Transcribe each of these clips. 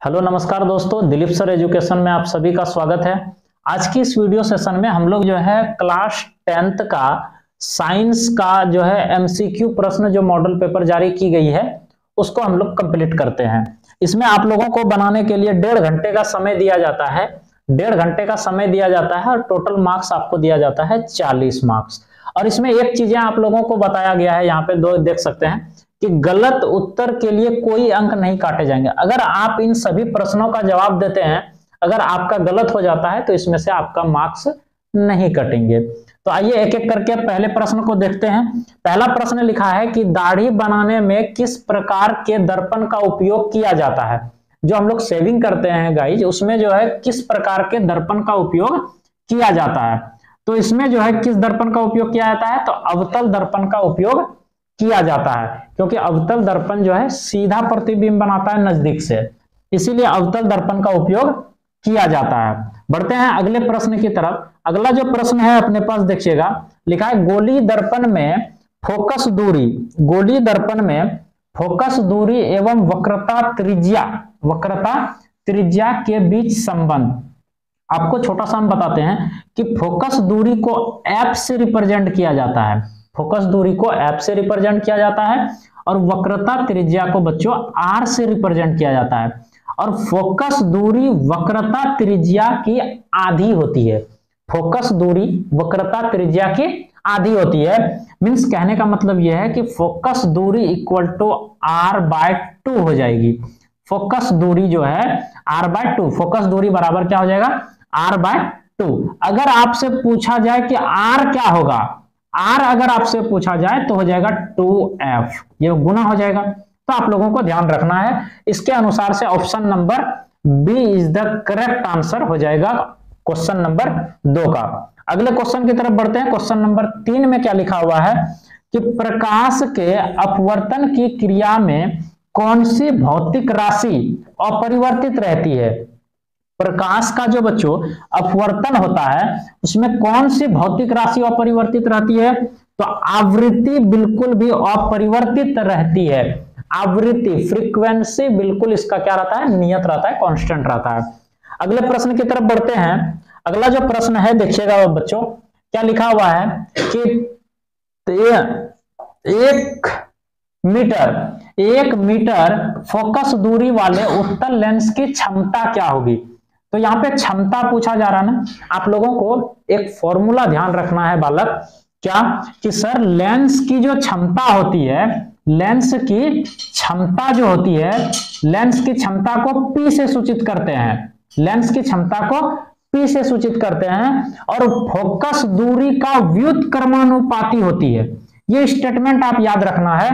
Hello नमस्कार दोस्तों, Dilip sir education में आप सभी का स्वागत है। आज की इस वीडियो सेशन में हम लोग जो है क्लास 10th का साइंस का जो है एमसीक्यू प्रश्न जो मॉडल पेपर जारी की गई है उसको हम लोग कंप्लीट करते हैं। इसमें आप लोगों को बनाने के लिए 1.5 घंटे का समय दिया जाता है। 1.5 घंटे का समय दिया जाता है और टोटल मार्क्स आपको दिया जाता है 40 मार्क्स। और इसमें एक चीजें आप लोगों को बताया गया है, यहाँ पे दो देख सकते हैं कि गलत उत्तर के लिए कोई अंक नहीं काटे जाएंगे। अगर आप इन सभी प्रश्नों का जवाब देते हैं, अगर आपका गलत हो जाता है तो इसमें से आपका मार्क्स नहीं कटेंगे। तो आइए एक एक करके पहले प्रश्न को देखते हैं। पहला प्रश्न लिखा है कि दाढ़ी बनाने में किस प्रकार के दर्पण का उपयोग किया जाता है। जो हम लोग शेविंग करते हैं गाइज, उसमें जो है किस प्रकार के दर्पण का उपयोग किया जाता है। तो इसमें जो है किस दर्पण का उपयोग किया जाता है, तो अवतल दर्पण का उपयोग किया जाता है, क्योंकि अवतल दर्पण जो है सीधा प्रतिबिंब बनाता है नजदीक से, इसीलिए अवतल दर्पण का उपयोग किया जाता है। बढ़ते हैं अगले प्रश्न की तरफ। अगला जो प्रश्न है अपने पास देखिएगा, लिखा है गोली दर्पण में फोकस दूरी, गोली दर्पण में फोकस दूरी एवं वक्रता त्रिज्या के बीच संबंध। आपको छोटा सा हम बताते हैं कि फोकस दूरी को एफ से रिप्रेजेंट किया जाता है, फोकस दूरी को एफ से रिप्रेजेंट किया जाता है और वक्रता त्रिज्या को बच्चों आर से रिप्रेजेंट किया जाता है। और फोकस दूरी वक्रता त्रिज्या की आधी होती है, फोकस दूरी वक्रता त्रिज्या की आधी होती है। मींस कहने का मतलब यह है कि फोकस दूरी इक्वल टू r/2 हो जाएगी। फोकस दूरी जो है r/2, फोकस दूरी बराबर क्या हो जाएगा, r/2। अगर आपसे पूछा जाए कि r क्या होगा, r अगर आपसे पूछा जाए तो हो जाएगा 2f, ये गुना हो जाएगा। तो आप लोगों को ध्यान रखना है, इसके अनुसार से option number B is the correct answer हो जाएगा क्वेश्चन नंबर 2 का। अगले क्वेश्चन की तरफ बढ़ते हैं। क्वेश्चन नंबर 3 में क्या लिखा हुआ है कि प्रकाश के अपवर्तन की क्रिया में कौन सी भौतिक राशि अपरिवर्तित रहती है। प्रकाश का जो बच्चों अपवर्तन होता है उसमें कौन सी भौतिक राशि अपरिवर्तित रहती है, तो आवृत्ति बिल्कुल भी अपरिवर्तित रहती है। आवृत्ति फ्रीक्वेंसी बिल्कुल इसका क्या रहता है, नियत रहता है, कांस्टेंट रहता है। अगले प्रश्न की तरफ बढ़ते हैं। अगला जो प्रश्न है देखिएगा बच्चों, क्या लिखा हुआ है कि 1 मीटर फोकस दूरी वाले उत्तल लेंस की क्षमता क्या होगी। तो यहाँ पे क्षमता पूछा जा रहा है ना, आप लोगों को एक फॉर्मूला ध्यान रखना है बालक, क्या कि सर लेंस की जो क्षमता होती है, लेंस की क्षमता जो होती है, लेंस की क्षमता को P से सूचित करते हैं, लेंस की क्षमता को P से सूचित करते हैं और फोकस दूरी का व्युत्क्रमानुपाती होती है। ये स्टेटमेंट आप याद रखना है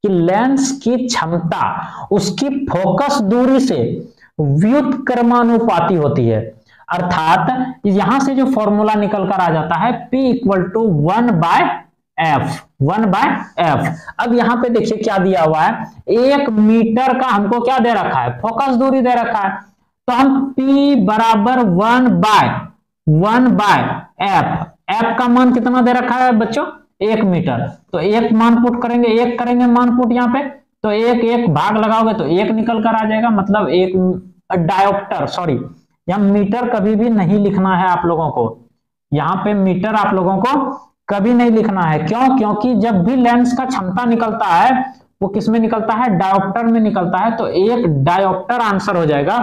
कि लेंस की क्षमता उसकी फोकस दूरी से व्युत्क्रमानुपाती होती है। अर्थात यहां से जो फॉर्मूला निकल कर आ जाता है P = 1/f, 1/f। अब यहां पे देखिए क्या दिया हुआ है, 1 मीटर का हमको क्या दे रखा है, फोकस दूरी दे रखा है। तो हम P = 1/f, f का मान कितना दे रखा है बच्चों, 1 मीटर। तो 1 मान पुट करेंगे, 1 करेंगे मान पुट यहाँ पे, तो 1 भाग लगाओगे तो 1 निकल कर आ जाएगा, मतलब 1 डायोप्टर, सॉरी यहाँ मीटर कभी भी नहीं लिखना है आप लोगों को, यहाँ पे मीटर आप लोगों को कभी नहीं लिखना है। क्यों, क्योंकि जब भी लेंस का क्षमता निकलता है वो किस में निकलता है, डायोप्टर में निकलता है। तो 1 डायोप्टर आंसर हो जाएगा।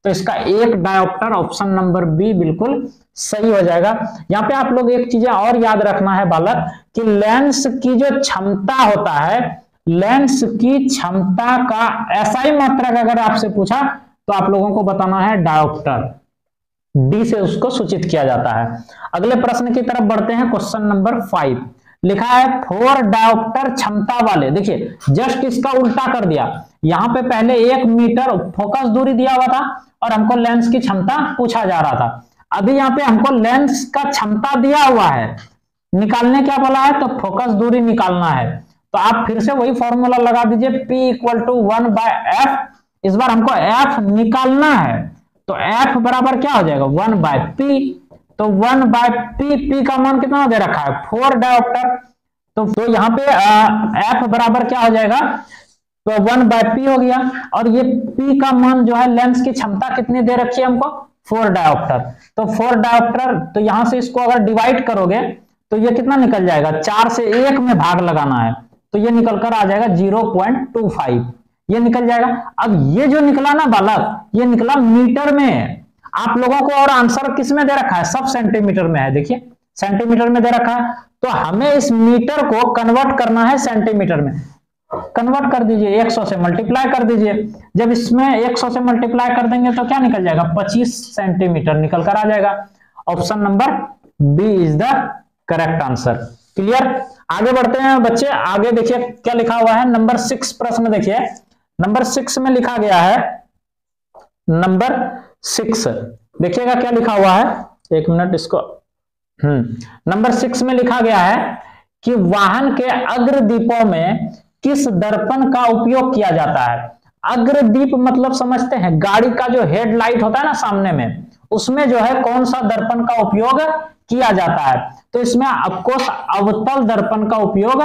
तो इसका 1 डायोप्टर ऑप्शन नंबर बी बिल्कुल सही हो जाएगा। यहाँ पे आप लोग एक चीजें और याद रखना है बालक कि लेंस की जो क्षमता होता है, लेंस की क्षमता का SI मात्रक अगर आपसे पूछा तो आप लोगों को बताना है डायोप्टर, डी से उसको सूचित किया जाता है। अगले प्रश्न की तरफ बढ़ते हैं। क्वेश्चन नंबर 5 लिखा है 4 डायोप्टर क्षमता वाले, देखिए जस्ट इसका उल्टा कर दिया। यहां पे पहले 1 मीटर फोकस दूरी दिया हुआ था और हमको लेंस की क्षमता पूछा जा रहा था। अभी यहाँ पे हमको लेंस का क्षमता दिया हुआ है, निकालने क्या बोला है, तो फोकस दूरी निकालना है। तो आप फिर से वही फॉर्मूला लगा दीजिए, P = 1/f। इस बार हमको f निकालना है, तो f बराबर क्या हो जाएगा, 1/p। तो 1/p, p का मान कितना दे रखा है, 4 डायोप्टर। तो यहाँ पे f बराबर क्या हो जाएगा, तो 1/p हो गया। और ये p का मान जो है, लेंस की क्षमता कितनी दे रखी है हमको, 4 डायोप्टर। तो 4 डायोप्टर, तो यहां से इसको अगर डिवाइड करोगे तो ये कितना निकल जाएगा, 4 से 1 में भाग लगाना है, तो ये निकल कर आ जाएगा 0.25, ये निकल जाएगा। अब ये जो निकला ना बालक, ये निकला मीटर में। आप लोगों को और आंसर किस में दे रखा है, सब सेंटीमीटर में है, देखिए सेंटीमीटर में दे रखा है। तो हमें इस मीटर को कन्वर्ट करना है सेंटीमीटर में। कन्वर्ट कर दीजिए, 100 से मल्टीप्लाई कर दीजिए। जब इसमें 100 से मल्टीप्लाई कर देंगे तो क्या निकल जाएगा, 25 सेंटीमीटर निकल कर आ जाएगा। Option number B is the correct answer. Clear. आगे बढ़ते हैं बच्चे, आगे देखिए क्या लिखा हुआ है, नंबर 6 प्रश्न देखिए। नंबर 6 में लिखा गया है, नंबर 6 देखिएगा क्या लिखा हुआ है, एक मिनट इसको। नंबर 6 में लिखा गया है कि वाहन के अग्रदीपों में किस दर्पण का उपयोग किया जाता है। अग्रदीप मतलब समझते हैं, गाड़ी का जो हेडलाइट होता है ना सामने में, उसमें जो है कौन सा दर्पण का उपयोग किया जाता है। तो इसमें आपको अवतल दर्पण का उपयोग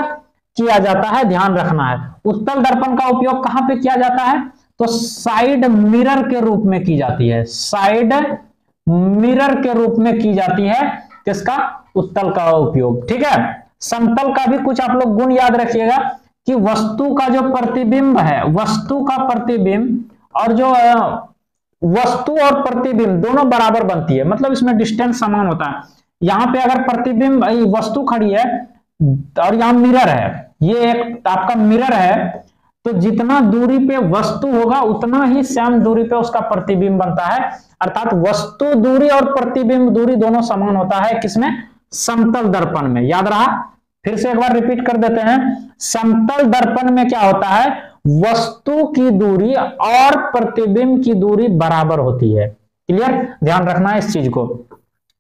किया जाता है, ध्यान रखना है। उत्तल दर्पण का उपयोग कहां पे किया जाता है, तो साइड मिरर के रूप में की जाती है, साइड मिरर के रूप में की जाती है किसका, उत्तल का उपयोग। ठीक है। समतल का भी कुछ आप लोग गुण याद रखिएगा कि वस्तु का जो प्रतिबिंब है, वस्तु का प्रतिबिंब और जो वस्तु और प्रतिबिंब दोनों बराबर बनती है, मतलब इसमें डिस्टेंस समान होता है। यहां पे अगर प्रतिबिंब वस्तु खड़ी है और यहां मिरर है, ये एक आपका मिरर है, तो जितना दूरी पे वस्तु होगा उतना ही सम दूरी पे उसका प्रतिबिंब बनता है। अर्थात वस्तु दूरी और प्रतिबिंब दूरी दोनों समान होता है किसमें, समतल दर्पण में। याद रहा, फिर से एक बार रिपीट कर देते हैं। समतल दर्पण में क्या होता है, वस्तु की दूरी और प्रतिबिंब की दूरी बराबर होती है। क्लियर, ध्यान रखना है इस चीज को।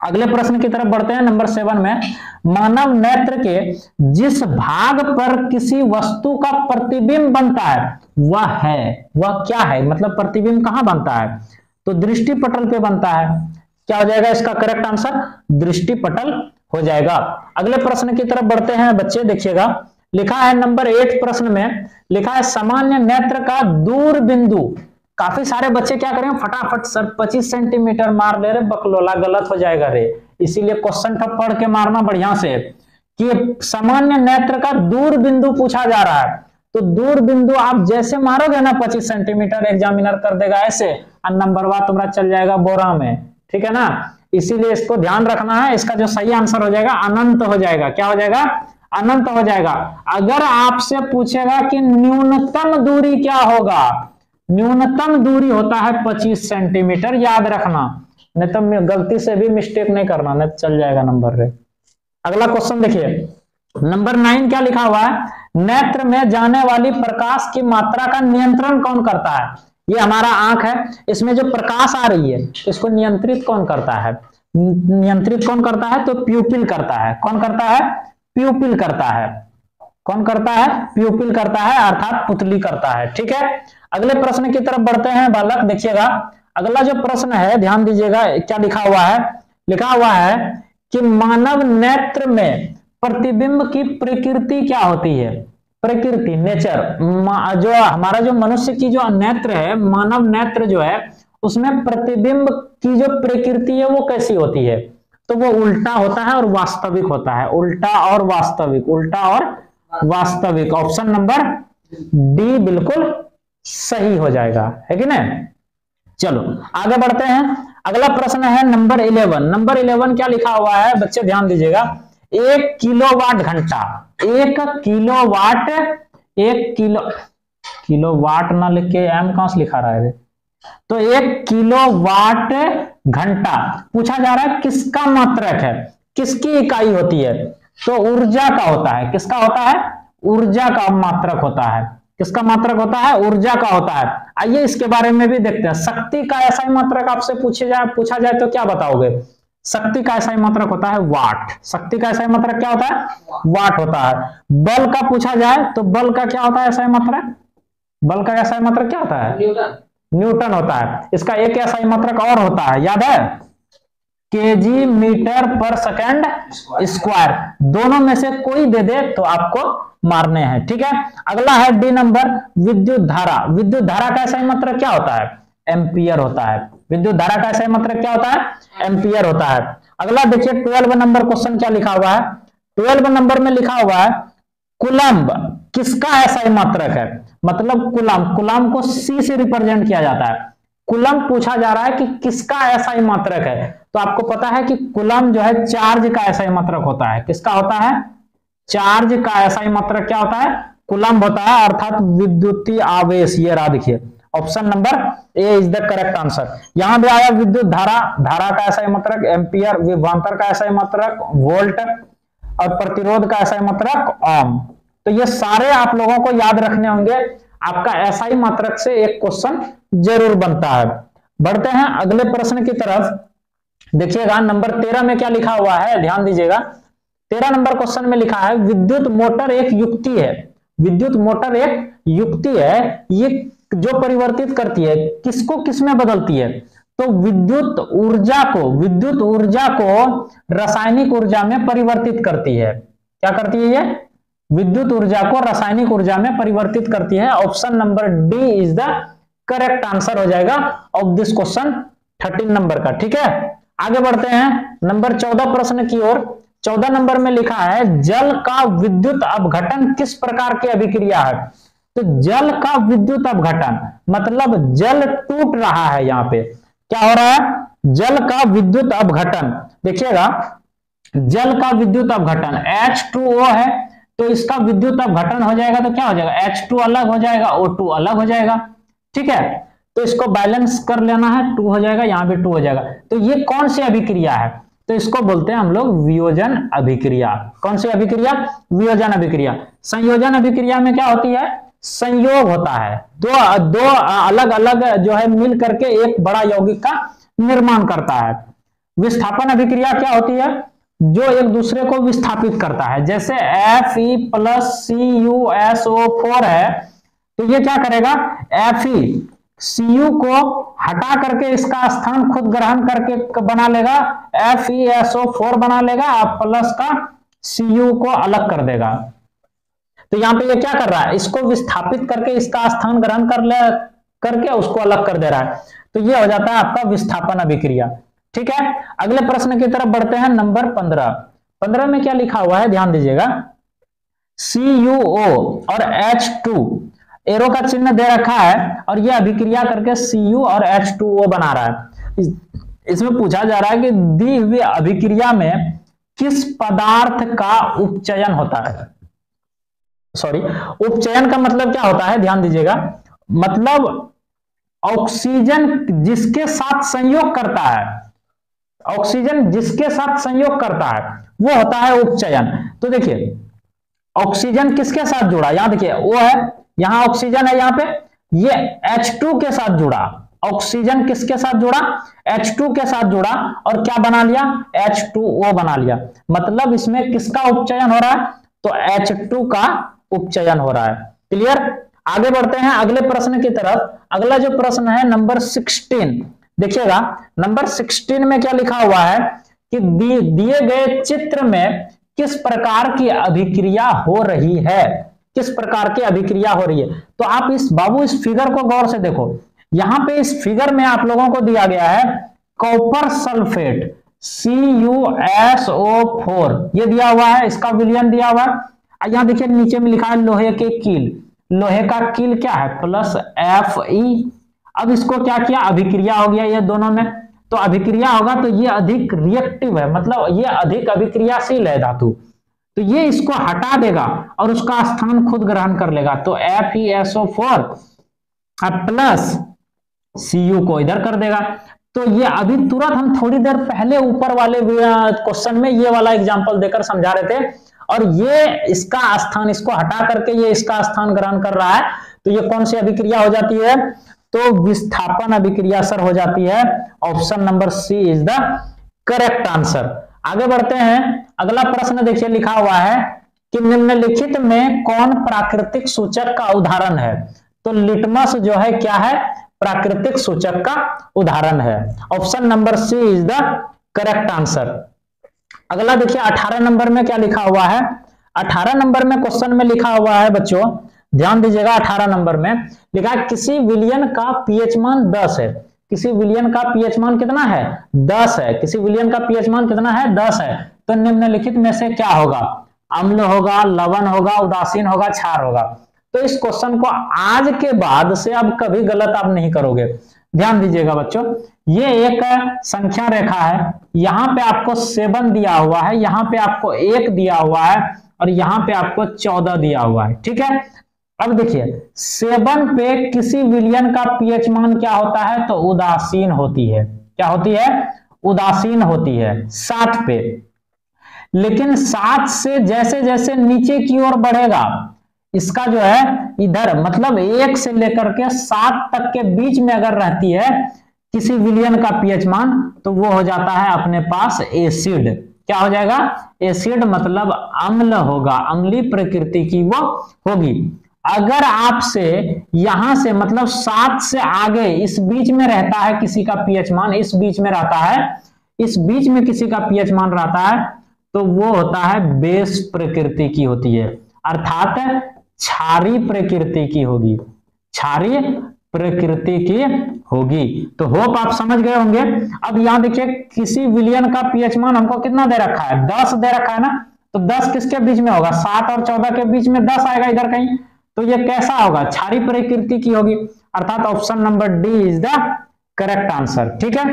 अगले प्रश्न की तरफ बढ़ते हैं, नंबर 7 में। मानव नेत्र के जिस भाग पर किसी वस्तु का प्रतिबिंब बनता है वह क्या है, मतलब प्रतिबिंब कहां बनता है, तो दृष्टि पटल पे बनता है। क्या हो जाएगा इसका करेक्ट आंसर, दृष्टि पटल हो जाएगा। अगले प्रश्न की तरफ बढ़ते हैं बच्चे, देखिएगा लिखा है नंबर 8 प्रश्न में लिखा है सामान्य नेत्र का दूर बिंदु। काफी सारे बच्चे क्या करें, फटाफट सर 25 सेंटीमीटर मार ले रहे, बकलोला गलत हो जाएगा रे, इसीलिए क्वेश्चन ठप पढ़ के मारना बढ़िया से कि सामान्य नेत्र का दूर बिंदु पूछा जा रहा है। तो दूर बिंदु आप जैसे मारोगे ना 25 सेंटीमीटर, एग्जामिनर कर देगा ऐसे और नंबरवा तुम्हारा चल जाएगा बोरा में। ठीक है ना, इसीलिए इसको ध्यान रखना है। इसका जो सही आंसर हो जाएगा अनंत हो जाएगा। क्या हो जाएगा, अनंत हो जाएगा। अगर आपसे पूछेगा कि न्यूनतम दूरी क्या होगा, न्यूनतम दूरी होता है 25 सेंटीमीटर, याद रखना, नहीं तो गलती से भी मिस्टेक नहीं करना, नहीं चल जाएगा नंबर रे। अगला क्वेश्चन देखिए, नंबर 9 क्या लिखा हुआ है, नेत्र में जाने वाली प्रकाश की मात्रा का नियंत्रण कौन करता है। ये हमारा आंख है, इसमें जो प्रकाश आ रही है इसको नियंत्रित कौन करता है, नियंत्रित कौन करता है, तो प्यूपिल करता है। कौन करता है, प्यूपिल करता है। कौन करता है, प्यूपिल करता है, अर्थात पुतली करता है। ठीक है। अगले प्रश्न की तरफ बढ़ते हैं बालक, देखिएगा अगला जो प्रश्न है ध्यान दीजिएगा क्या लिखा हुआ है। लिखा हुआ है कि मानव नेत्र में प्रतिबिंब की प्रकृति क्या होती है, प्रकृति, नेचर। जो हमारा जो मनुष्य की जो नेत्र है, मानव नेत्र जो है, उसमें प्रतिबिंब की जो प्रकृति है वो कैसी होती है, तो वो उल्टा होता है और वास्तविक होता है। उल्टा और वास्तविक, उल्टा और वास्तविक। ऑप्शन नंबर डी बिल्कुल सही हो जाएगा, है कि नहीं। चलो आगे बढ़ते हैं। अगला प्रश्न है नंबर 11। नंबर 11 क्या लिखा हुआ है बच्चे, ध्यान दीजिएगा। 1 किलोवाट घंटा, 1 किलोवाट, 1 किलोवाट ना लिख के एम कहां से लिखा रहा है, तो 1 किलोवाट घंटा पूछा जा रहा है, किसका मात्रक है, किसकी इकाई होती है, तो ऊर्जा का होता है। किसका होता है, ऊर्जा का मात्रक होता है। किसका मात्रक होता है, ऊर्जा का होता है। आइए इसके बारे में भी देखते हैं। शक्ति का ऐसा ही मात्रक आपसे पूछा जाए तो क्या बताओगे, शक्ति का ऐसा ही मात्रक होता है वाट। शक्ति का ऐसा ही मात्रक क्या होता है, वाट होता है। बल का पूछा जाए तो बल का क्या होता है ऐसा ही मात्रक, बल का ऐसा ही मात्रक क्या होता है, न्यूटन होता है। इसका एक ऐसा ही मात्रक और होता है, याद है, केजी मीटर पर सेकंड स्क्वायर, दोनों में से कोई दे दे तो आपको मारने हैं। ठीक है, अगला है डी नंबर, विद्युत धारा। विद्युत धारा का सही मात्रक क्या होता है? एम्पियर होता है। विद्युत धारा का सही मात्रक क्या होता है? एम्पियर होता है। अगला देखिए 12 नंबर क्वेश्चन क्या लिखा हुआ है? 12 नंबर में लिखा हुआ है कूलम्ब किसका ऐसा मात्रक है? मतलब कूलम्ब को सी से रिप्रेजेंट किया जाता है। कूलम्ब पूछा जा रहा है कि किसका ऐसा मात्रक है, तो आपको पता है कि कूलम्ब जो है चार्ज का ऐसा मात्रक होता है। किसका होता है? चार्ज का ऐसा मात्रक क्या होता है? कूलम्ब होता है, अर्थात विद्युतीय आवेश। ये रहा देखिए, option number A is the correct answer. यहां भी आया विद्युत धारा, धारा का ऐसा मात्रक एम्पियर, विभवांतर का ऐसा मात्रक वोल्ट, और प्रतिरोध का ऐसा मात्रक ओम। तो ये सारे आप लोगों को याद रखने होंगे। आपका एसआई मात्रक से एक क्वेश्चन जरूर बनता है। बढ़ते हैं अगले प्रश्न की तरफ। देखिएगा नंबर 13 में क्या लिखा हुआ है, ध्यान दीजिएगा। 13 नंबर क्वेश्चन में लिखा है विद्युत मोटर एक युक्ति है। विद्युत मोटर एक युक्ति है, ये जो परिवर्तित करती है, किसको किसमें बदलती है? तो विद्युत ऊर्जा को रासायनिक ऊर्जा में परिवर्तित करती है। क्या करती है ये? विद्युत ऊर्जा को रासायनिक ऊर्जा में परिवर्तित करती है। Option number D is the correct answer हो जाएगा ऑफ दिस क्वेश्चन 13 नंबर का। ठीक है, आगे बढ़ते हैं नंबर 14 प्रश्न की ओर। 14 नंबर में लिखा है जल का विद्युत अपघटन किस प्रकार की अभिक्रिया है? तो जल का विद्युत अपघटन मतलब जल टूट रहा है। यहां पे क्या हो रहा है? जल का विद्युत अपघटन। देखिएगा जल का विद्युत अपघटन H2O है, तो इसका विद्युत अपघटन हो जाएगा तो क्या हो जाएगा? H2 अलग हो जाएगा, O2 अलग हो जाएगा। ठीक है, तो इसको बैलेंस कर लेना है, 2 हो जाएगा, यहां भी 2 हो जाएगा। तो ये कौन सी अभिक्रिया है? तो इसको बोलते हैं हम लोग वियोजन अभिक्रिया। कौन सी अभिक्रिया? वियोजन अभिक्रिया। संयोजन अभिक्रिया में क्या होती है? संयोग होता है, दो अलग अलग जो है मिल करके एक बड़ा यौगिक का निर्माण करता है। विस्थापन अभिक्रिया क्या होती है? जो एक दूसरे को विस्थापित करता है। जैसे Fe+CuSO4 है, तो ये क्या करेगा? Fe को हटा करके इसका स्थान खुद ग्रहण करके बना लेगा, FeSO4 बना लेगा, और प्लस का Cu को अलग कर देगा। तो यहां पे ये क्या कर रहा है? इसको विस्थापित करके इसका स्थान ग्रहण करके उसको अलग कर दे रहा है। तो ये हो जाता है आपका विस्थापन अभिक्रिया। ठीक है, अगले प्रश्न की तरफ बढ़ते हैं नंबर 15। 15 में क्या लिखा हुआ है, ध्यान दीजिएगा। CuO और H2 एरो का चिन्ह दे रखा है, और यह अभिक्रिया करके Cu और H2O बना रहा है। इसमें पूछा जा रहा है कि दी हुई अभिक्रिया में किस पदार्थ का उपचयन होता है? सॉरी, उपचयन का मतलब क्या होता है? ध्यान दीजिएगा, मतलब ऑक्सीजन जिसके साथ संयोग करता है, ऑक्सीजन जिसके साथ संयोग करता है वो होता है उपचयन। तो देखिए ऑक्सीजन किसके साथ जुड़ा? यहां देखिए वो है, यहां ऑक्सीजन है, यहां पे ये H2 के साथ जुड़ा। ऑक्सीजन किसके साथ जुड़ा? H2 के साथ जुड़ा, और क्या बना लिया? H2O बना लिया। मतलब इसमें किसका उपचयन हो रहा है? तो H2 का उपचयन हो रहा है। क्लियर? आगे बढ़ते हैं अगले प्रश्न की तरफ। अगला जो प्रश्न है नंबर 16, देखिएगा नंबर 16 में क्या लिखा हुआ है कि दिए गए चित्र में किस प्रकार की अभिक्रिया हो रही है? किस प्रकार की अभिक्रिया हो रही है? तो आप इस फिगर को गौर से देखो। यहां पे इस फिगर में आप लोगों को दिया गया है कॉपर सल्फेट CuSO4, ये दिया हुआ है, इसका विलयन दिया हुआ है। यहां देखिए नीचे में लिखा है लोहे के कील। लोहे का कील क्या है? +Fe। अब इसको क्या किया? अभिक्रिया हो गया ये दोनों में, तो अभिक्रिया होगा तो ये अधिक रिएक्टिव है, मतलब ये अधिक अभिक्रियाशील है धातु, तो ये इसको हटा देगा और उसका स्थान खुद ग्रहण कर लेगा। तो FeSO4 प्लस Cu को इधर कर देगा। तो ये अभी तुरंत हम थोड़ी देर पहले ऊपर वाले क्वेश्चन में ये वाला एग्जांपल देकर समझा रहे थे, और ये इसका स्थान, इसको हटा करके ये इसका स्थान ग्रहण कर रहा है। तो ये कौन सी अभिक्रिया हो जाती है? तो विस्थापन अभिक्रिया सर हो जाती है। Option number C is the correct answer. आगे बढ़ते हैं, अगला प्रश्न देखिए लिखा हुआ है कि निम्नलिखित में कौन प्राकृतिक सूचक का उदाहरण है? तो लिटमस जो है क्या है? प्राकृतिक सूचक का उदाहरण है। Option number C is the correct answer. अगला देखिए 18 नंबर में क्या लिखा हुआ है। 18 नंबर में क्वेश्चन में लिखा हुआ है बच्चों, ध्यान दीजिएगा। 18 नंबर में लिखा है किसी विलियन का पीएच मान 10 है। किसी विलियन का पीएच मान कितना है? 10 है। किसी विलियन का पीएच मान कितना है? 10 है। तो निम्नलिखित में से क्या होगा? अम्ल होगा, लवण होगा, उदासीन होगा, क्षार होगा। तो इस क्वेश्चन को आज के बाद से अब कभी गलत आप नहीं करोगे। ध्यान दीजिएगा बच्चों, ये एक संख्या रेखा है, यहां पे आपको 7 दिया हुआ है, यहां पे आपको 1 दिया हुआ है और यहां पे आपको 14 दिया हुआ है। ठीक है, अब देखिए 7 पे किसी विलियन का पीएच मान क्या होता है? तो उदासीन होती है। क्या होती है? उदासीन होती है 7 पे। लेकिन 7 से जैसे जैसे नीचे की ओर बढ़ेगा, इसका जो है इधर मतलब 1 से लेकर के 7 तक के बीच में अगर रहती है किसी विलियन का पीएच मान, तो वो हो जाता है अपने पास एसिड। क्या हो जाएगा? एसिड मतलब अम्ल होगा, अम्लीय प्रकृति की वो होगी। अगर आपसे यहां से मतलब 7 से आगे इस बीच में रहता है किसी का पीएच मान, इस बीच में रहता है, इस बीच में किसी का पीएच मान रहता है, तो वो होता है बेस प्रकृति की होती है, अर्थात क्षारीय प्रकृति की होगी, क्षारीय प्रकृति की होगी। तो होप आप समझ गए होंगे। अब यहां देखिए किसी विलियन का पीएच मान हमको कितना दे रखा है? 10 दे रखा है ना। तो 10 किसके बीच में होगा? 7 और 14 के बीच में 10 आएगा इधर कहीं। तो ये कैसा होगा? क्षारीय प्रकृति की होगी, अर्थात option number D is the correct answer. ठीक है,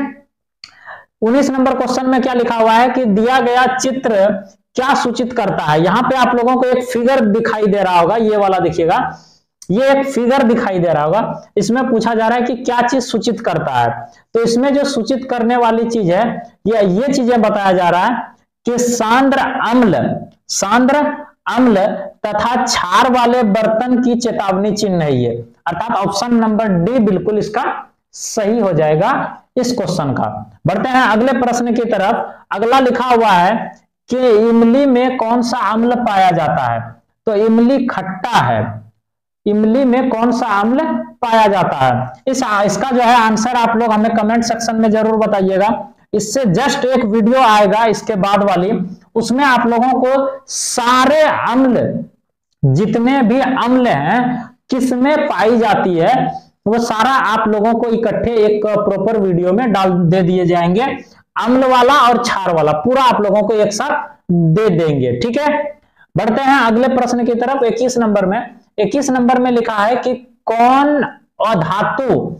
19 नंबर क्वेश्चन में क्या लिखा हुआ है कि दिया गया चित्र क्या सूचित करता है? यहां पे आप लोगों को एक फिगर दिखाई दे रहा होगा, ये वाला देखिएगा, ये एक फिगर दिखाई दे रहा होगा। इसमें पूछा जा रहा है कि क्या चीज सूचित करता है। तो इसमें जो सूचित करने वाली चीज है, ये चीजें बताया जा रहा है कि सांद्र अम्ल तथा क्षार वाले बर्तन की चेतावनी चिन्ह है ये, अर्थात ऑप्शन नंबर डी बिल्कुल इसका सही हो जाएगा इस क्वेश्चन का। बढ़ते हैं अगले प्रश्न की तरफ। अगला लिखा हुआ है कि इमली में कौन सा अम्ल पाया जाता है? तो इमली खट्टा है। इमली में कौन सा अम्ल पाया जाता है? इसका जो है आंसर आप लोग हमें कमेंट सेक्शन में जरूर बताइएगा। इससे जस्ट एक वीडियो आएगा इसके बाद वाली, उसमें आप लोगों को सारे अम्ल, जितने भी अम्ल हैं किसमें पाई जाती है, वो सारा आप लोगों को इकट्ठे एक प्रॉपर वीडियो में डाल दे दिए जाएंगे। अम्ल वाला और क्षार वाला पूरा आप लोगों को एक साथ दे देंगे। ठीक है, बढ़ते हैं अगले प्रश्न की तरफ। 21 नंबर में 21 नंबर में लिखा है कि कौन अधातु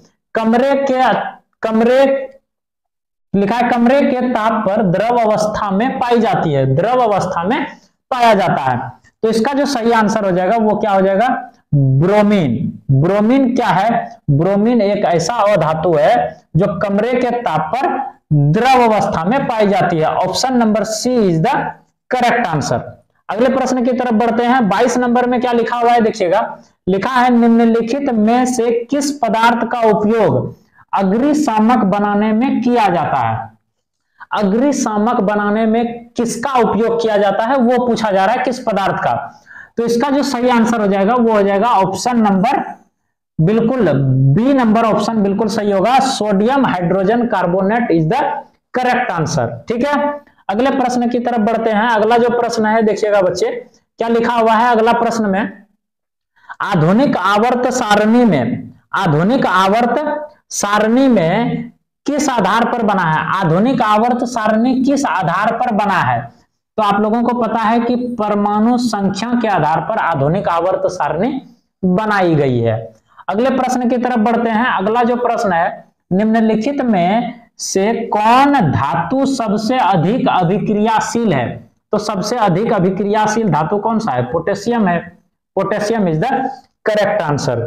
लिखा है कमरे के ताप पर द्रव अवस्था में पाई जाती है, द्रव अवस्था में पाया जाता है। तो इसका जो सही आंसर हो जाएगा वो क्या हो जाएगा? ब्रोमीन। ब्रोमीन क्या है? ब्रोमीन एक ऐसा अधातु है जो कमरे के ताप पर द्रव अवस्था में पाई जाती है। Option number C is the correct answer. अगले प्रश्न की तरफ बढ़ते हैं। 22 नंबर में क्या लिखा हुआ है देखिएगा, लिखा है निम्नलिखित में से किस पदार्थ का उपयोग अग्निशामक बनाने में किया जाता है? अग्निशामक बनाने में किसका उपयोग किया जाता है वो पूछा जा रहा है, किस पदार्थ का। तो इसका जो सही आंसर हो जाएगा वो हो जाएगा ऑप्शन नंबर बिल्कुल बी नंबर ऑप्शन बिल्कुल सही होगा। Sodium hydrogen carbonate is the correct answer. ठीक है, अगले प्रश्न की तरफ बढ़ते हैं। अगला जो प्रश्न है देखिएगा बच्चे, क्या लिखा हुआ है अगला प्रश्न में, आधुनिक आवर्त सारणी में किस आधार पर बना है? आधुनिक आवर्त सारणी किस आधार पर बना है? तो आप लोगों को पता है कि परमाणु संख्या के आधार पर आधुनिक आवर्त सारणी बनाई गई है। अगले प्रश्न की तरफ बढ़ते हैं। अगला जो प्रश्न है, निम्नलिखित में से कौन धातु सबसे अधिक अभिक्रियाशील है? तो सबसे अधिक अभिक्रियाशील धातु कौन सा है? पोटेशियम है। Potassium is the correct answer.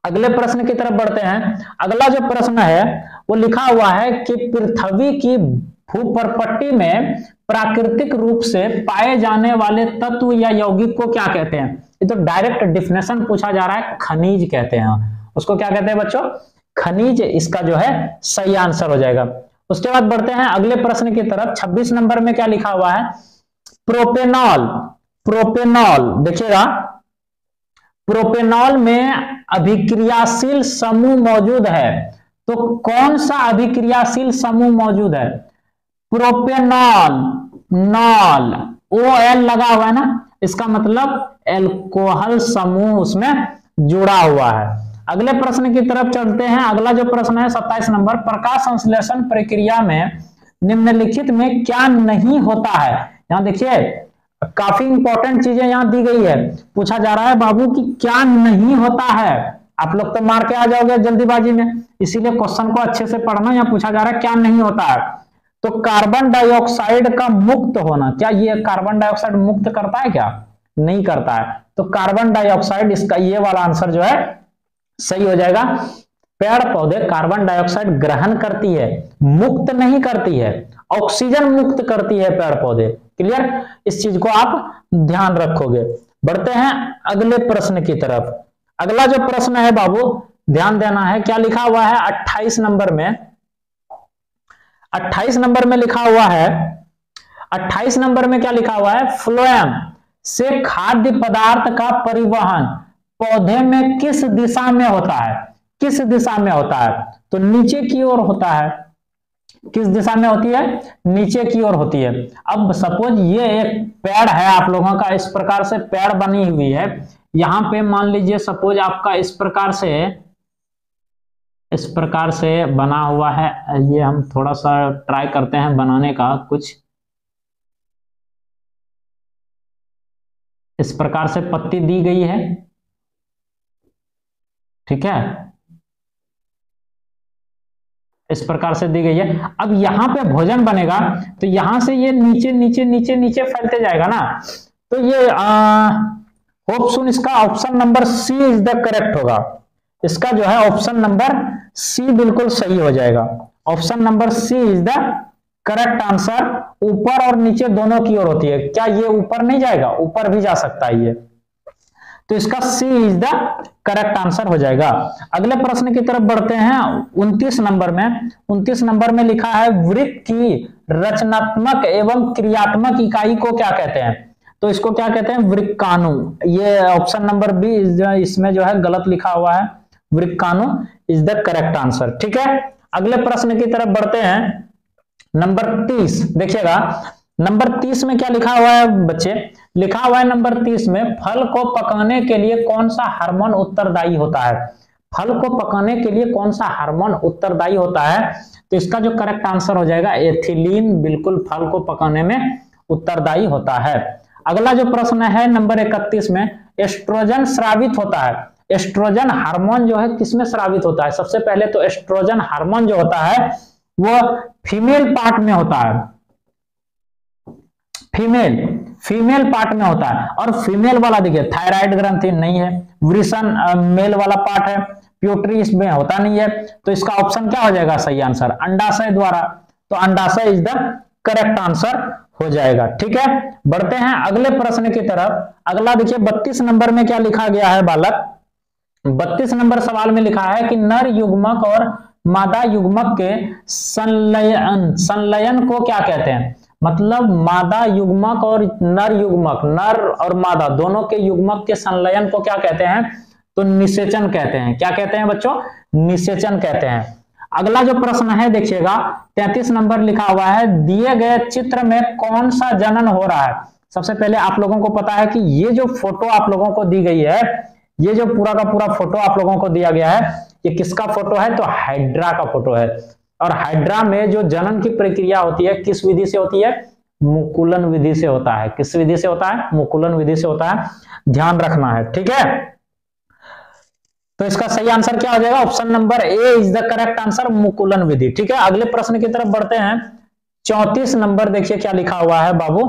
अगले प्रश्न की तरफ बढ़ते हैं। अगला जो प्रश्न है वो लिखा हुआ है कि पृथ्वी की भूपर्पट्टी में प्राकृतिक रूप से पाए जाने वाले तत्व या यौगिक को क्या कहते हैं? ये तो डायरेक्ट डिफिनेशन पूछा जा रहा है, खनिज कहते हैं उसको। क्या कहते हैं बच्चों? खनिज इसका जो है सही आंसर हो जाएगा। उसके बाद बढ़ते हैं अगले प्रश्न की तरफ। 26 नंबर में क्या लिखा हुआ है? प्रोपेनॉल देखिएगा, प्रोपेनॉल में अभिक्रियाशील समूह मौजूद है। तो कौन सा अभिक्रियाशील समूह मौजूद है? प्रोपेनॉल, नॉल, OL लगा हुआ है ना, इसका मतलब एल्कोहल समूह उसमें जुड़ा हुआ है। अगले प्रश्न की तरफ चलते हैं। अगला जो प्रश्न है 27 नंबर, प्रकाश संश्लेषण प्रक्रिया में निम्नलिखित में क्या नहीं होता है। यहां देखिए काफी इंपॉर्टेंट चीजें यहां दी गई है। पूछा जा रहा है बाबू कि क्या नहीं होता है। आप लोग तो मार के आ जाओगे जल्दीबाजी में, इसीलिए क्वेश्चन को अच्छे से पढ़ना। यहां पूछा जा रहा है क्या नहीं होता है। तो कार्बन डाइऑक्साइड का मुक्त होना, क्या ये कार्बन डाइऑक्साइड मुक्त करता है? क्या नहीं करता है। तो कार्बन डाइऑक्साइड, इसका ये वाला आंसर जो है सही हो जाएगा। पेड़ पौधे कार्बन डाइऑक्साइड ग्रहण करती है, मुक्त नहीं करती है। ऑक्सीजन मुक्त करती है पेड़ पौधे। क्लियर, इस चीज को आप ध्यान रखोगे। बढ़ते हैं अगले प्रश्न की तरफ। अगला जो प्रश्न है बाबू ध्यान देना है, क्या लिखा हुआ है 28 नंबर में। 28 नंबर में लिखा हुआ है, 28 नंबर में क्या लिखा हुआ है, फ्लोएम से खाद्य पदार्थ का परिवहन पौधे में किस दिशा में होता है? किस दिशा में होता है? तो नीचे की ओर होता है। किस दिशा में होती है? नीचे की ओर होती है। अब सपोज ये एक पेड़ है आप लोगों का, इस प्रकार से पेड़ बनी हुई है। यहां पे मान लीजिए सपोज आपका इस प्रकार से बना हुआ है। ये हम थोड़ा सा ट्राई करते हैं बनाने का। कुछ इस प्रकार से पत्ती दी गई है, ठीक है, इस प्रकार से दी गई है। अब यहां पे भोजन बनेगा तो यहां से ये नीचे नीचे नीचे नीचे फैलते जाएगा ना। तो ये होप सुन इसका option number C is the correct होगा। इसका जो है ऑप्शन नंबर सी बिल्कुल सही हो जाएगा। Option number C is the correct answer. ऊपर और नीचे दोनों की ओर होती है। क्या ये ऊपर नहीं जाएगा? ऊपर भी जा सकता है ये। तो इसका सी इज द करेक्ट आंसर हो जाएगा। अगले प्रश्न की तरफ बढ़ते हैं 29 नंबर में। 29 नंबर में लिखा है वृक्क की रचनात्मक एवं क्रियात्मक इकाई को क्या कहते हैं? तो इसको क्या कहते हैं? वृक्काणु। ये ऑप्शन नंबर बी इसमें जो है गलत लिखा हुआ है। वृक्काणु इज द करेक्ट आंसर। ठीक है, अगले प्रश्न की तरफ बढ़ते हैं। नंबर 30 देखिएगा। नंबर 30 में क्या लिखा हुआ है बच्चे? लिखा हुआ है नंबर 30 में फल को पकाने के लिए कौन सा हार्मोन उत्तरदायी होता है? फल को पकाने के लिए कौन सा हार्मोन उत्तरदायी होता है? तो इसका जो करेक्ट आंसर हो जाएगा एथिलीन, बिल्कुल फल को पकाने में उत्तरदायी होता है। अगला जो प्रश्न है नंबर 31 में, एस्ट्रोजन स्रावित होता है। एस्ट्रोजन हार्मोन जो है किसमें स्रावित होता है? सबसे पहले तो एस्ट्रोजन हार्मोन जो होता है वो फीमेल पार्ट में होता है। फीमेल पार्ट में होता है। और फीमेल वाला देखिए थायराइड ग्रंथि नहीं है, वृषण मेल वाला पार्ट है, प्यूटरी इसमें होता नहीं है। तो इसका ऑप्शन क्या हो जाएगा सही आंसर? अंडाशय द्वारा। तो अंडाशय इज द करेक्ट आंसर हो जाएगा। ठीक है, बढ़ते हैं अगले प्रश्न की तरफ। अगला देखिए 32 नंबर में क्या लिखा गया है बालक? 32 नंबर सवाल में लिखा है कि नर युग्मक और मादा युग्मक के संलयन को क्या कहते हैं? मतलब मादा युग्मक और नर युग्मक, नर और मादा दोनों के युग्मक के संलयन को क्या कहते हैं? तो निषेचन कहते हैं। क्या कहते हैं बच्चों? निषेचन कहते हैं। अगला जो प्रश्न है देखिएगा 33 नंबर लिखा हुआ है, दिए गए चित्र में कौन सा जनन हो रहा है? सबसे पहले आप लोगों को पता है कि ये जो फोटो आप लोगों को दी गई है, ये जो पूरा का पूरा फोटो आप लोगों को दिया गया है, ये किसका फोटो है? तो हाइड्रा का फोटो है। और हाइड्रा में जो जनन की प्रक्रिया होती है किस विधि से होती है? मुकुलन विधि से होता है। किस विधि से होता है? मुकुलन विधि से होता है, ध्यान रखना है। ठीक है, तो इसका सही आंसर क्या हो जाएगा? Option number A is the correct answer, मुकुलन विधि। ठीक है, अगले प्रश्न की तरफ बढ़ते हैं। 34 नंबर देखिए क्या लिखा हुआ है बाबू।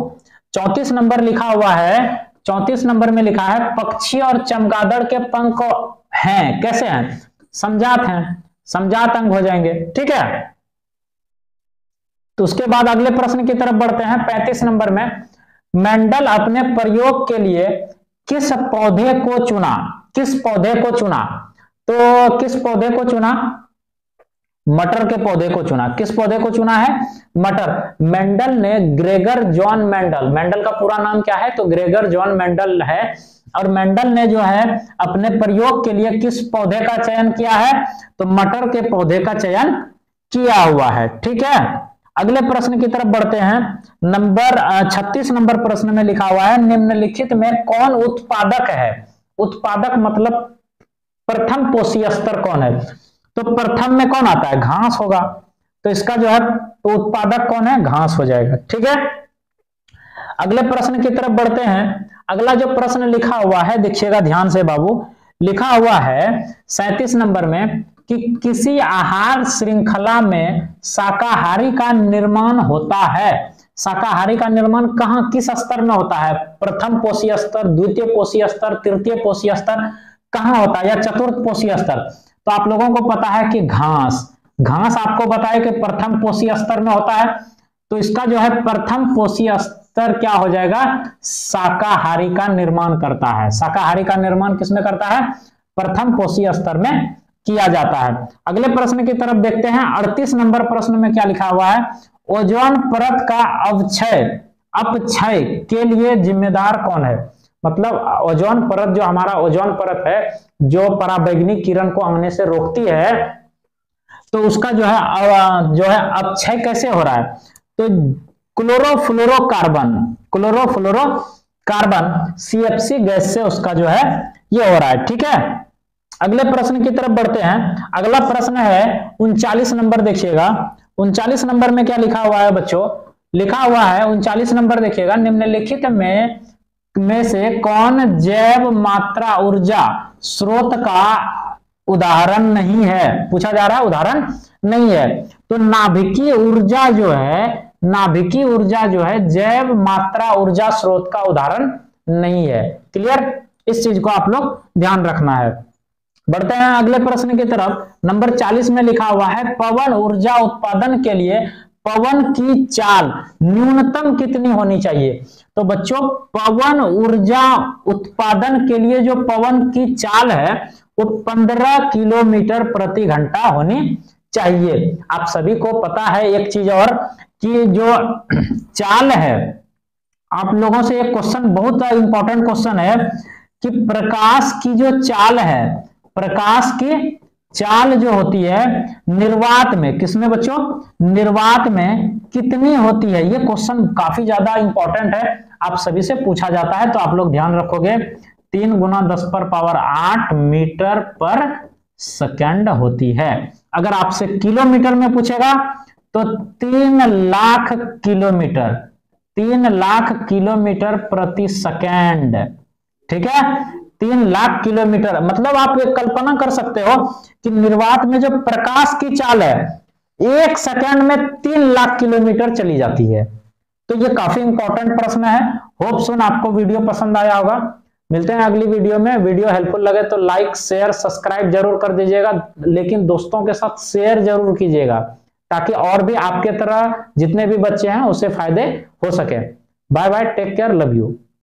34 नंबर लिखा हुआ है, 34 नंबर में लिखा है पक्षी और चमगादड़ के पंख हैं, कैसे हैं? समजात हैं, समजात अंग हो जाएंगे। ठीक है, तो उसके बाद अगले प्रश्न की तरफ बढ़ते हैं 35 नंबर में। मेंडल अपने प्रयोग के लिए किस पौधे को चुना? किस पौधे को चुना? तो किस पौधे को चुना? मटर के पौधे को चुना। किस पौधे को चुना है? मटर। मेंडल ने ग्रेगर जॉन मेंडल, मेंडल का पूरा नाम क्या है? तो ग्रेगर जॉन मेंडल है। और मेंडल ने जो है अपने प्रयोग के लिए किस पौधे का चयन किया है? तो मटर के पौधे का चयन किया हुआ है। ठीक है, अगले प्रश्न की तरफ बढ़ते हैं। नंबर 36 नंबर प्रश्न में लिखा हुआ है, निम्नलिखित में कौन उत्पादक है? उत्पादक मतलब प्रथम पोषी स्तर कौन है? तो प्रथम में कौन आता है? घास होगा। तो इसका जो है तो उत्पादक कौन है? घास हो जाएगा। ठीक है, अगले प्रश्न की तरफ बढ़ते हैं। अगला जो प्रश्न लिखा हुआ है देखिएगा ध्यान से बाबू, लिखा हुआ है 37 नंबर में कि किसी आहार श्रृंखला में शाकाहारी का निर्माण होता है। शाकाहारी का निर्माण कहां किस स्तर में होता है? प्रथम पोषी स्तर, द्वितीय पोषी स्तर, तृतीय पोषी स्तर कहां होता है, या चतुर्थ पोषी स्तर? तो आप लोगों को पता है कि घास आपको बताया कि प्रथम पोषी स्तर में होता है। तो इसका जो है प्रथम पोषी स्तर क्या हो जाएगा? शाकाहारी का निर्माण करता है। शाकाहारी का निर्माण किसमें करता है? प्रथम पोषी स्तर में किया जाता है। अगले प्रश्न की तरफ देखते हैं। 38 नंबर प्रश्न में क्या लिखा हुआ है? ओजोन परत का अपक्षय के लिए जिम्मेदार कौन है? मतलब ओजोन परत, जो हमारा ओजोन परत है जो पराबैंगनी किरण को आने से रोकती है, तो उसका जो है अपक्षय कैसे हो रहा है? तो क्लोरोफ्लोरोकार्बन CFC गैस से उसका जो है ये हो रहा है। ठीक है, अगले प्रश्न की तरफ बढ़ते हैं। अगला प्रश्न है 39 नंबर, देखिएगा 39 नंबर में क्या लिखा हुआ है बच्चों? लिखा हुआ है 39 नंबर देखिएगा, निम्नलिखित में से कौन जैव मात्रा ऊर्जा स्रोत का उदाहरण नहीं है? पूछा जा रहा है, उदाहरण नहीं है। तो नाभिकीय ऊर्जा जो है जैव मात्रा ऊर्जा स्रोत का उदाहरण नहीं है। क्लियर, इस चीज को आप लोग ध्यान रखना है। बढ़ते हैं अगले प्रश्न की तरफ। नंबर 40 में लिखा हुआ है, पवन ऊर्जा उत्पादन के लिए पवन की चाल न्यूनतम कितनी होनी चाहिए? तो बच्चों पवन ऊर्जा उत्पादन के लिए जो पवन की चाल है वो 15 किलोमीटर प्रति घंटा होनी चाहिए। आप सभी को पता है एक चीज और, कि जो चाल है, आप लोगों से एक क्वेश्चन, बहुत इंपॉर्टेंट क्वेश्चन है कि प्रकाश की जो चाल है, प्रकाश की चाल जो होती है निर्वात में, किसमें बच्चों? निर्वात में कितनी होती है? ये क्वेश्चन काफी ज्यादा इंपॉर्टेंट है, आप सभी से पूछा जाता है। तो आप लोग ध्यान रखोगे 3 × 10⁸ मीटर पर सेकंड होती है। अगर आपसे किलोमीटर में पूछेगा तो 3 लाख किलोमीटर प्रति सेकंड। ठीक है, 3 लाख किलोमीटर, मतलब आप एक कल्पना कर सकते हो कि निर्वात में जो प्रकाश की चाल है 1 सेकंड में 3 लाख किलोमीटर चली जाती है। तो ये काफी इंपॉर्टेंट प्रश्न है। होप सुन आपको वीडियो पसंद आया होगा। मिलते हैं अगली वीडियो में। वीडियो हेल्पफुल लगे तो लाइक शेयर सब्सक्राइब जरूर कर दीजिएगा, लेकिन दोस्तों के साथ शेयर जरूर कीजिएगा ताकि और भी आपके तरह जितने भी बच्चे हैं उससे फायदे हो सके। Bye bye, take care, love you.